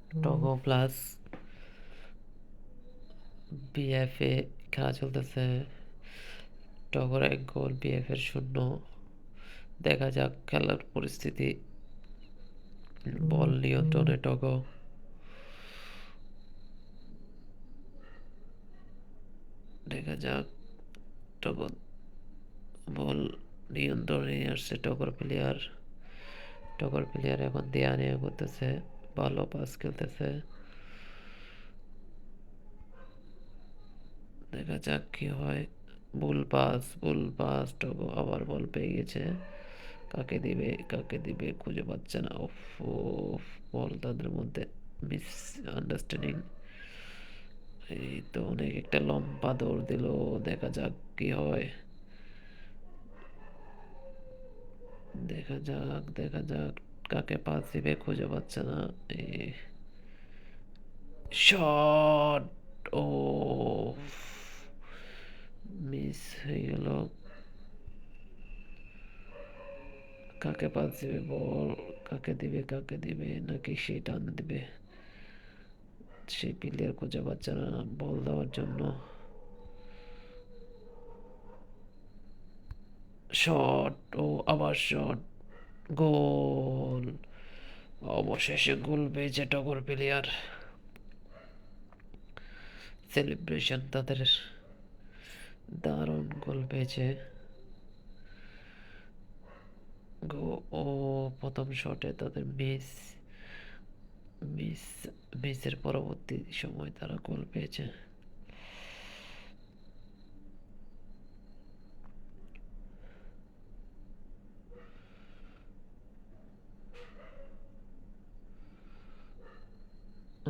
Togo plus BFA খেলা চলতেছে। টগোর 1 গোল, বিএফের 0। দেখা যাক খেলার পরিস্থিতি। বল নিয়ন্ত্রণে টগো। দেখা যাক টগো বল নিয়ন্ত্রণে নিয়ে আসছে টগর প্লেয়ার এখন দেয়া নেয়া করতেছে, ভালো পাস খেলতেছে। দেখা যাক কি হয়। ভুল পাস টগো আবার বল পেয়ে গেছে। কাকে দিবে খুঁজে পাচ্ছে না। উফ, বল তাদের মধ্যে মিস আন্ডারস্ট্যান্ডিং। এই তো অনেক একটা লম্বা দৌড় দিল। দেখা যাক কি হয়। দেখা যাক কাকে পাস দিবে খুঁজে পাচ্ছে না। শট! ও মিস হয়ে গেল। কাকে পাস দিবে বল? কাকে দিবে নাকি সে টান দিবে? সেই প্লেয়ার খুঁজে পাচ্ছে না বল দেওয়ার জন্য। শট! ও আবার শট! গোল! অবশেষে গোল পেয়েছে টগর প্লেয়ার। সেলিব্রেশন তাদের, দারুণ গোল পেয়েছে। গো ও প্রথম শটে তাদের মিস মিসের পরবর্তী সময় তারা গোল পেয়েছে।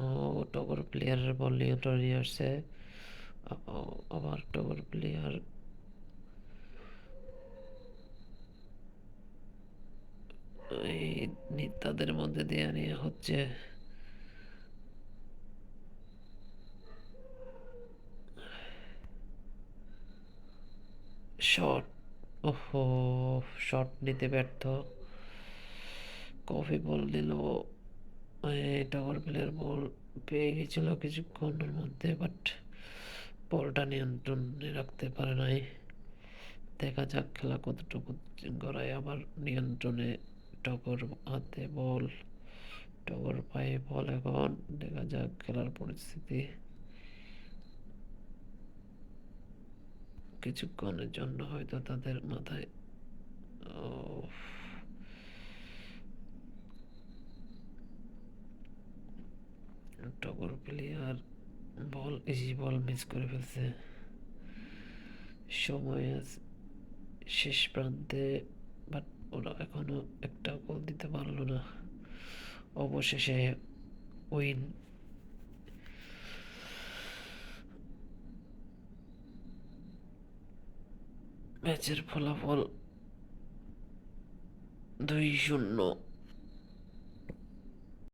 ও টগর প্লেয়ারের বল নিয়ন্ত্রণে নিয়ে আসছে। আবার টগর প্লেয়ার তাদের মধ্যে দেয়া নিয়ে হচ্ছে। শট! ওহো, শট নিতে ব্যর্থ। কফি বল দিল। টগর প্লেয়ার বল পেয়ে গেছিল কিছুক্ষণের মধ্যে, বাট বলটা নিয়ন্ত্রণে রাখতে পারে নাই। দেখা যাক খেলা কতটুকু গড়ায়। আবার নিয়ন্ত্রণে টগর হাতে বল, টগর পায়ে বল। এখন দেখা যাক খেলার পরিস্থিতি। কিছুক্ষণের জন্য হয়তো তাদের মাথায় টগর প্লেয়ার ইজি বল মিস করে ফেলছে। সময় শেষ প্রান্তে, বাট ওরা এখনো একটা গোল দিতে পারলো না। অবশেষে উইন। ম্যাচের ফলাফল 2-0।